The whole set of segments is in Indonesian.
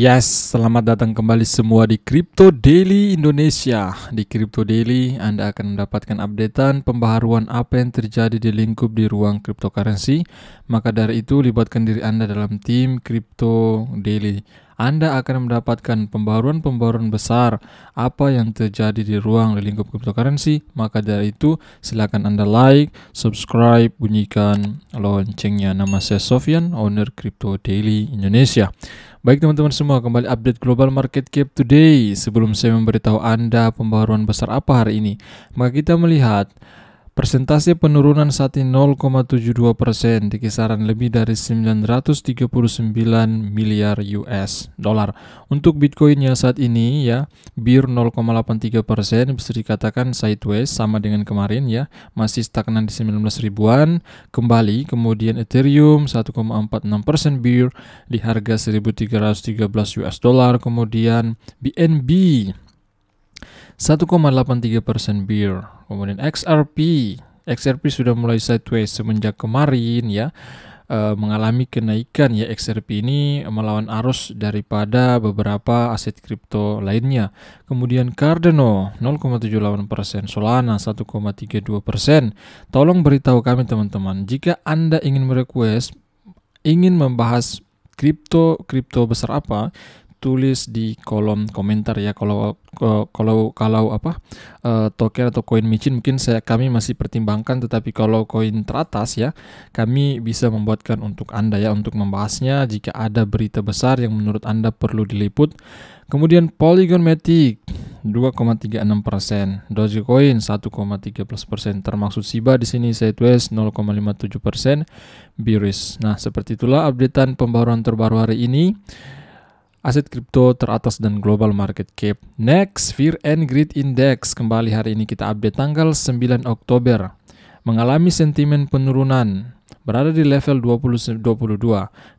Yes, selamat datang kembali semua di Crypto Daily Indonesia. Di Crypto Daily, Anda akan mendapatkan updatean pembaharuan apa yang terjadi di lingkup di ruang cryptocurrency. Maka dari itu, libatkan diri Anda dalam tim Crypto Daily. Anda akan mendapatkan pembaharuan-pembaharuan besar apa yang terjadi di ruang di lingkup cryptocurrency. Maka dari itu, silakan Anda like, subscribe, bunyikan loncengnya. Nama saya Sofyan, owner Crypto Daily Indonesia. Baik teman-teman semua, kembali update global market cap today. Sebelum saya memberitahu Anda pembaharuan besar apa hari ini, maka kita melihat persentase penurunan saat ini 0,72% di kisaran lebih dari 939 miliar US dollar. Untuk Bitcoinnya saat ini ya, BIR 0,83%, bisa dikatakan sideways sama dengan kemarin ya, masih stagnan di 19 ribuan kembali. Kemudian Ethereum 1,46% BIR di harga 1.313 US dollar. Kemudian BNB 1,83% BIR. Kemudian XRP sudah mulai sideways semenjak kemarin ya, mengalami kenaikan ya. XRP ini melawan arus daripada beberapa aset kripto lainnya. Kemudian Cardano 0,78%, Solana 1,32%. Tolong beritahu kami teman-teman, jika Anda ingin ingin membahas kripto besar apa, tulis di kolom komentar ya. Kalau token atau koin micin mungkin kami masih pertimbangkan, tetapi kalau koin teratas ya, kami bisa membuatkan untuk Anda ya, untuk membahasnya jika ada berita besar yang menurut Anda perlu diliput. Kemudian Polygon Matic 2,36%, Dogecoin 1,13%, termasuk Shiba di sini sideways 0,57%, bearish. Nah, seperti itulah updatean pembaruan terbaru hari ini aset kripto teratas dan global market cap. Next, Fear and Greed Index kembali hari ini kita update tanggal 9 Oktober. Mengalami sentimen penurunan, berada di level 22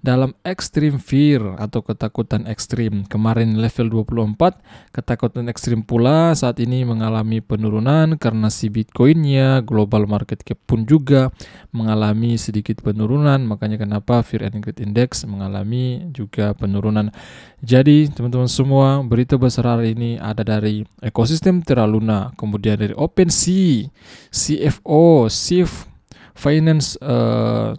dalam extreme fear atau ketakutan ekstrim. Kemarin level 24, ketakutan ekstrim pula saat ini mengalami penurunan karena si Bitcoinnya, global market cap pun juga mengalami sedikit penurunan. Makanya kenapa Fear and Greed Index mengalami juga penurunan. Jadi teman-teman semua, berita besar hari ini ada dari ekosistem Terra Luna, kemudian dari OpenSea, Chief Finance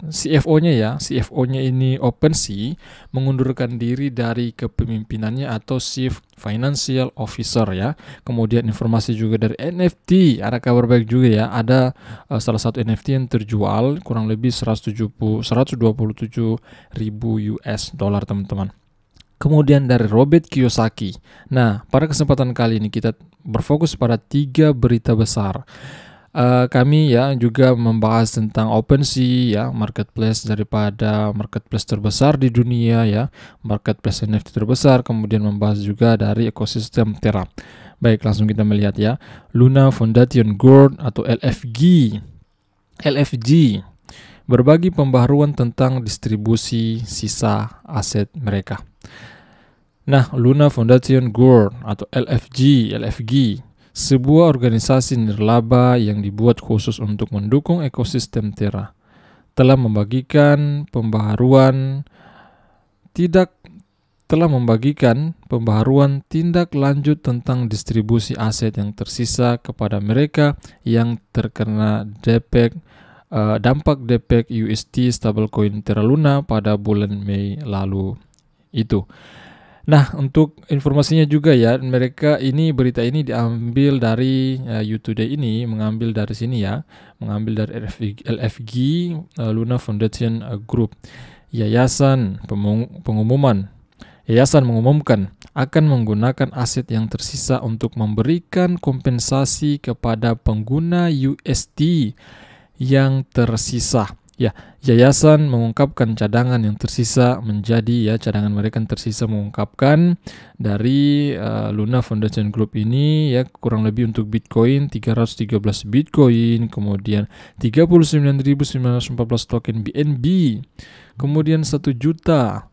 CFO-nya ya, CFO-nya ini OpenSea mengundurkan diri dari kepemimpinannya atau Chief Financial Officer ya. Kemudian informasi juga dari NFT, ada kabar baik juga ya, ada salah satu NFT yang terjual kurang lebih 127 ribu US dollar teman-teman. Kemudian dari Robert Kiyosaki. Nah, pada kesempatan kali ini kita berfokus pada 3 berita besar. Kami ya juga membahas tentang OpenSea ya, marketplace daripada marketplace terbesar di dunia ya, marketplace NFT terbesar. Kemudian membahas juga dari ekosistem Terra. Baik, langsung kita melihat ya, Luna Foundation Group atau LFG berbagi pembaharuan tentang distribusi sisa aset mereka. Nah, Luna Foundation Group atau LFG, sebuah organisasi nirlaba yang dibuat khusus untuk mendukung ekosistem Terra, telah membagikan pembaharuan tindak lanjut tentang distribusi aset yang tersisa kepada mereka yang terkena dampak DPEG UST stablecoin Terra Luna pada bulan Mei lalu itu. Nah, untuk informasinya juga ya, berita ini diambil dari U-Today ini, mengambil dari sini ya, mengambil dari LFG Luna Foundation Group. Yayasan mengumumkan akan menggunakan aset yang tersisa untuk memberikan kompensasi kepada pengguna UST yang tersisa. Ya, yayasan mengungkapkan cadangan yang tersisa menjadi ya, cadangan mereka yang tersisa mengungkapkan dari Luna Foundation Group ini ya, kurang lebih untuk Bitcoin 313 Bitcoin, kemudian 39.914 token BNB, kemudian 1.973.000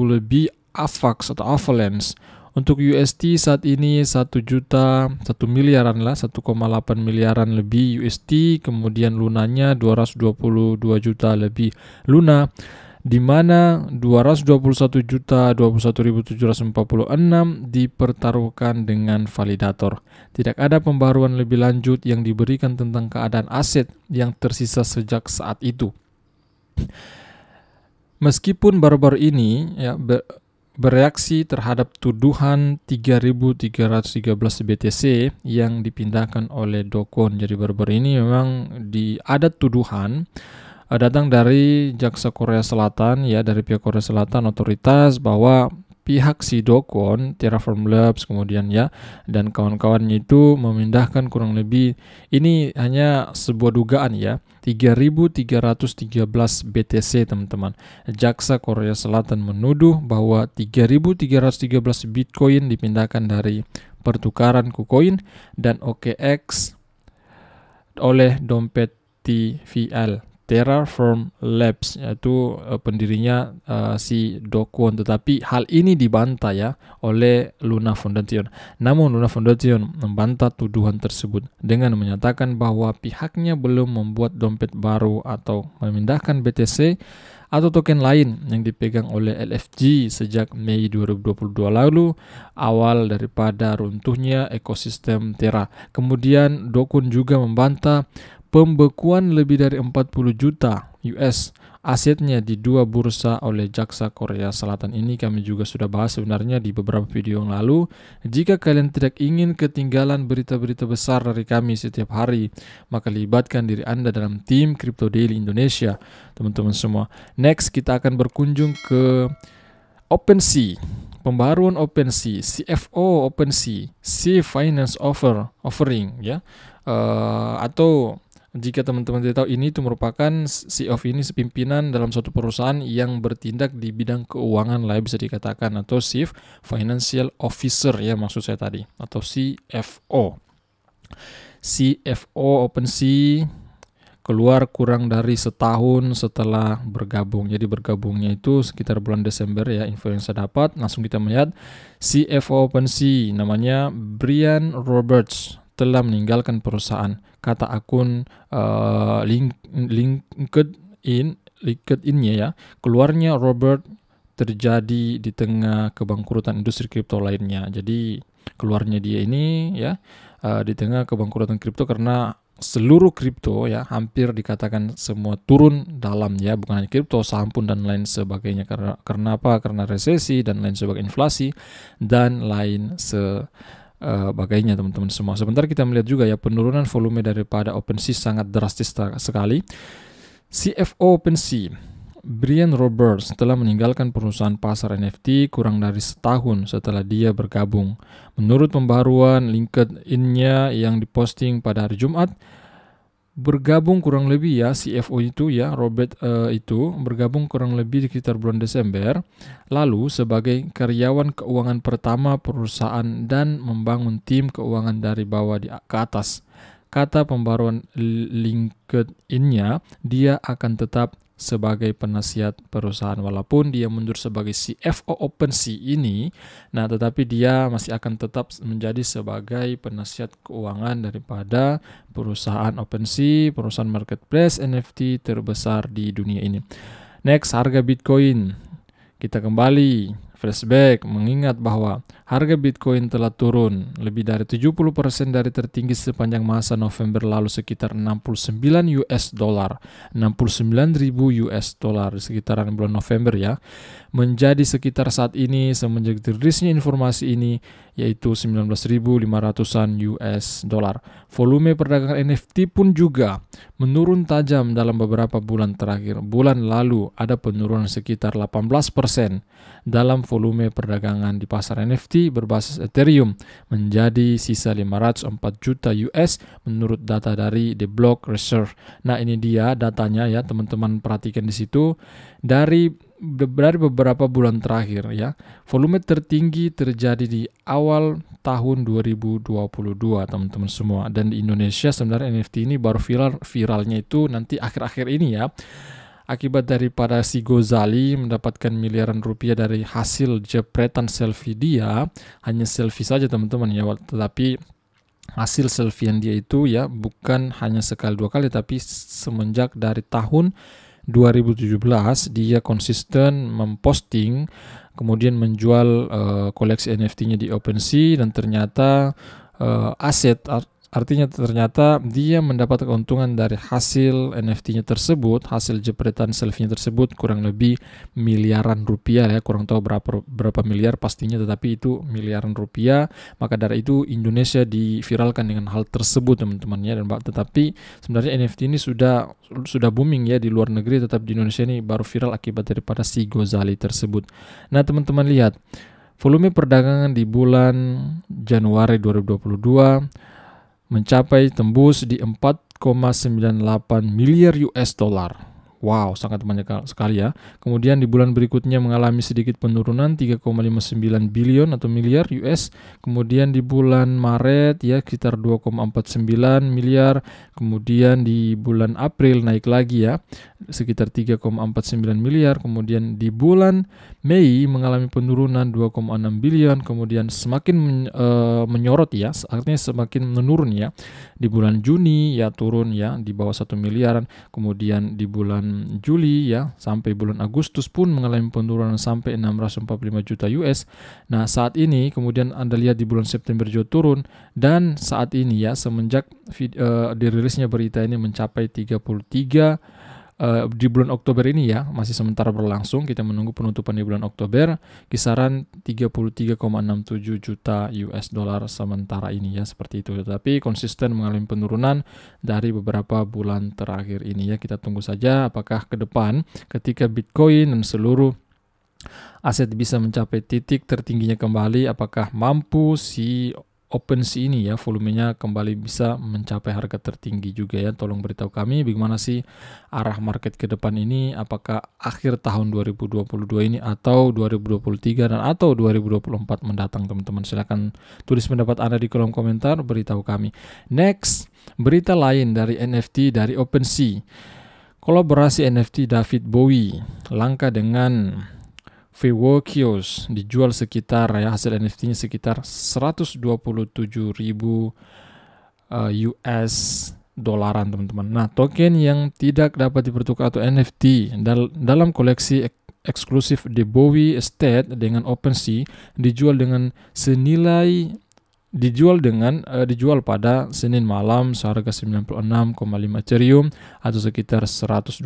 lebih AVAX atau Avalanche. Untuk UST saat ini 1 miliaran lah, 1,8 miliaran lebih UST. Kemudian Lunanya 222 juta lebih Luna. di mana 221.021.746 dipertaruhkan dengan validator. Tidak ada pembaruan lebih lanjut yang diberikan tentang keadaan aset yang tersisa sejak saat itu. Meskipun baru-baru ini ya bereaksi terhadap tuduhan 3.313 BTC yang dipindahkan oleh Do Kwon. Jadi baru-baru ini memang ada tuduhan datang dari Jaksa Korea Selatan ya, dari pihak Korea Selatan otoritas, bahwa pihak si Do Kwon, Terraform Labs kemudian ya dan kawan-kawannya itu memindahkan kurang lebih, ini hanya sebuah dugaan ya, 3.313 BTC teman-teman. Jaksa Korea Selatan menuduh bahwa 3.313 Bitcoin dipindahkan dari pertukaran KuCoin dan OKX oleh dompet TVL, Terraform Labs, yaitu pendirinya si Do Kwon. Tetapi hal ini dibantah ya oleh Luna Foundation. Namun Luna Foundation membantah tuduhan tersebut dengan menyatakan bahwa pihaknya belum membuat dompet baru atau memindahkan BTC atau token lain yang dipegang oleh LFG sejak Mei 2022 lalu, awal daripada runtuhnya ekosistem Terra. Kemudian Do Kwon juga membantah pembekuan lebih dari 40 juta US asetnya di dua bursa oleh Jaksa Korea Selatan. Ini kami juga sudah bahas sebenarnya di beberapa video yang lalu. Jika kalian tidak ingin ketinggalan berita-berita besar dari kami setiap hari, maka libatkan diri Anda dalam tim Crypto Daily Indonesia, teman-teman semua. Next, kita akan berkunjung ke OpenSea. Pembaruan OpenSea, CFO OpenSea, Sea Finance Offering ya, atau jika teman-teman tidak tahu, ini itu merupakan CEO ini pimpinan dalam suatu perusahaan yang bertindak di bidang keuangan lah bisa dikatakan, atau Chief Financial Officer ya maksud saya tadi, atau CFO. CFO OpenSea keluar kurang dari setahun setelah bergabung. Jadi bergabungnya itu sekitar bulan Desember ya, info yang saya dapat. Langsung kita melihat CFO OpenSea namanya Brian Roberts telah meninggalkan perusahaan. Kata akun LinkedIn-nya ya, keluarnya Robert terjadi di tengah kebangkrutan industri kripto lainnya. Jadi keluarnya dia ini ya di tengah kebangkrutan kripto karena seluruh kripto ya hampir dikatakan semua turun dalam ya, bukan hanya kripto, saham pun dan lain sebagainya. Karena apa? Karena resesi dan lain sebagainya, inflasi dan lain sebagainya teman-teman semua. Sebentar kita melihat juga ya penurunan volume daripada OpenSea sangat drastis sekali. CFO OpenSea Brian Roberts telah meninggalkan perusahaan pasar NFT kurang dari setahun setelah dia bergabung. Menurut pembaruan LinkedIn-nya yang diposting pada hari Jumat, bergabung kurang lebih ya CFO itu ya Robert itu bergabung kurang lebih di sekitar bulan Desember lalu sebagai karyawan keuangan pertama perusahaan dan membangun tim keuangan dari bawah ke atas. Kata pembaruan LinkedIn-nya, dia akan tetap sebagai penasihat perusahaan walaupun dia mundur sebagai CFO OpenSea ini. Nah, tetapi dia masih akan tetap menjadi sebagai penasihat keuangan daripada perusahaan OpenSea, perusahaan marketplace NFT terbesar di dunia ini. Next, harga Bitcoin. Kita kembali flashback mengingat bahwa harga Bitcoin telah turun lebih dari 70% dari tertinggi sepanjang masa November lalu sekitar 69 US dollar, 69.000 US dollar di sekitaran bulan November ya, menjadi sekitar saat ini semenjak rilisnya informasi ini yaitu 19.500-an US dollar. Volume perdagangan NFT pun juga menurun tajam dalam beberapa bulan terakhir. Bulan lalu ada penurunan sekitar 18% dalam volume perdagangan di pasar NFT berbasis Ethereum menjadi sisa 504 juta US menurut data dari The Block Reserve. Nah, ini dia datanya ya, teman-teman perhatikan di situ dari beberapa bulan terakhir ya. Volume tertinggi terjadi di awal tahun 2022 teman-teman semua, dan di Indonesia sebenarnya NFT ini baru viralnya itu nanti akhir-akhir ini ya, akibat daripada si Gozali mendapatkan miliaran rupiah dari hasil jepretan selfie dia. Hanya selfie saja teman-teman ya, tetapi hasil selfie yang dia itu ya bukan hanya sekali dua kali, tapi semenjak dari tahun 2017 dia konsisten memposting kemudian menjual koleksi NFT-nya di OpenSea, dan ternyata artinya ternyata dia mendapat keuntungan dari hasil NFT-nya tersebut, hasil jepretan selfie-nya tersebut kurang lebih miliaran rupiah ya, kurang tahu berapa miliar pastinya, tetapi itu miliaran rupiah. Maka dari itu Indonesia diviralkan dengan hal tersebut teman-teman ya. Dan tetapi sebenarnya NFT ini sudah booming ya di luar negeri, tetap di Indonesia ini baru viral akibat daripada si Gozali tersebut. Nah teman-teman lihat volume perdagangan di bulan Januari 2022 mencapai tembus di 4,98 miliar US dollar. Wow, sangat banyak sekali ya. Kemudian di bulan berikutnya mengalami sedikit penurunan 3,59 bilion atau miliar US. Kemudian di bulan Maret ya sekitar 2,49 miliar. Kemudian di bulan April naik lagi ya sekitar 3,49 miliar. Kemudian di bulan Mei mengalami penurunan 2,6 bilion. Kemudian semakin menyorot ya, artinya semakin menurun ya. Di bulan Juni ya turun ya di bawah 1 miliaran. Kemudian di bulan Juli ya sampai bulan Agustus pun mengalami penurunan sampai 645 juta US. Nah saat ini kemudian Anda lihat di bulan September juga turun, dan saat ini ya semenjak dirilisnya berita ini mencapai 33 di bulan Oktober ini ya, masih sementara berlangsung, kita menunggu penutupan di bulan Oktober, kisaran 33,67 juta US dollar sementara ini ya, seperti itu. Tetapi konsisten mengalami penurunan dari beberapa bulan terakhir ini ya. Kita tunggu saja apakah ke depan ketika Bitcoin dan seluruh aset bisa mencapai titik tertingginya kembali, apakah mampu si OpenSea ini ya volumenya kembali bisa mencapai harga tertinggi juga ya. Tolong beritahu kami bagaimana sih arah market ke depan ini, apakah akhir tahun 2022 ini atau 2023 dan atau 2024 mendatang teman-teman. Silakan tulis pendapat Anda di kolom komentar, beritahu kami. Next, berita lain dari NFT dari OpenSea. Kolaborasi NFT David Bowie langka dengan Fewocus dijual sekitar ya, hasil NFT-nya sekitar 127.000 US dolaran teman-teman. Nah token yang tidak dapat dipertukar atau NFT dalam koleksi eksklusif The Bowie Estate dengan OpenSea dijual pada Senin malam seharga 96,5 Ethereum atau sekitar 127.000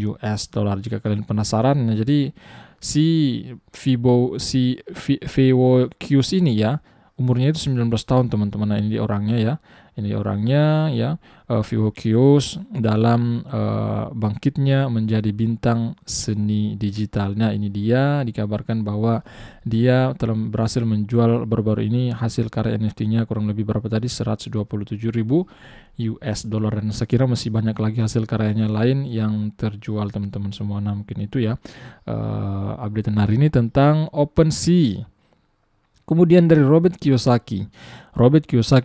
US dollar. Jika kalian penasaran, nah jadi si Fewocus ini ya umurnya itu 19 tahun teman-teman. Nah ini orangnya ya, Fewocus dalam bangkitnya menjadi bintang seni digital. Nah ini dia dikabarkan bahwa dia telah berhasil menjual baru-baru ini hasil karya NFT-nya kurang lebih berapa tadi, 127.000 US dollar, dan saya kira masih banyak lagi hasil karyanya lain yang terjual teman-teman semua. Nah mungkin itu ya update hari ini tentang OpenSea. Kemudian dari Robert Kiyosaki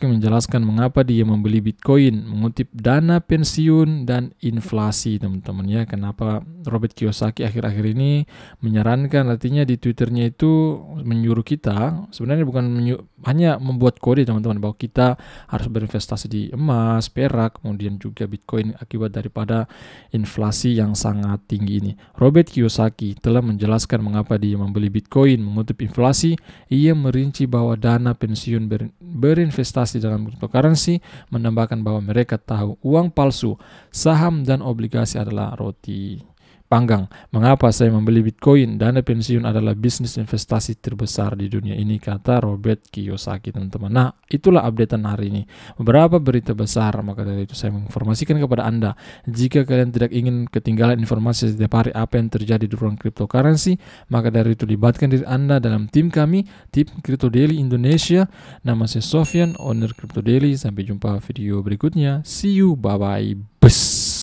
menjelaskan mengapa dia membeli Bitcoin, mengutip dana pensiun dan inflasi teman-teman ya. Kenapa Robert Kiyosaki akhir-akhir ini menyarankan, artinya di Twitternya itu menyuruh kita, sebenarnya bukan hanya membuat kode teman-teman, bahwa kita harus berinvestasi di emas, perak, kemudian juga Bitcoin akibat daripada inflasi yang sangat tinggi ini. Robert Kiyosaki telah menjelaskan mengapa dia membeli Bitcoin, mengutip inflasi. Ia merinci bahwa dana pensiun berinvestasi dalam cryptocurrency, menambahkan bahwa mereka tahu uang palsu, saham dan obligasi adalah roti panggang. Mengapa saya membeli Bitcoin? Dana pensiun adalah bisnis investasi terbesar di dunia ini, kata Robert Kiyosaki teman-teman. Nah itulah updatean hari ini, beberapa berita besar. Maka dari itu saya menginformasikan kepada Anda, jika kalian tidak ingin ketinggalan informasi setiap hari apa yang terjadi di ruang cryptocurrency, maka dari itu libatkan diri Anda dalam tim kami, tim Crypto Daily Indonesia. Nama saya Sofyan, owner Crypto Daily. Sampai jumpa video berikutnya. See you, bye bye, bus.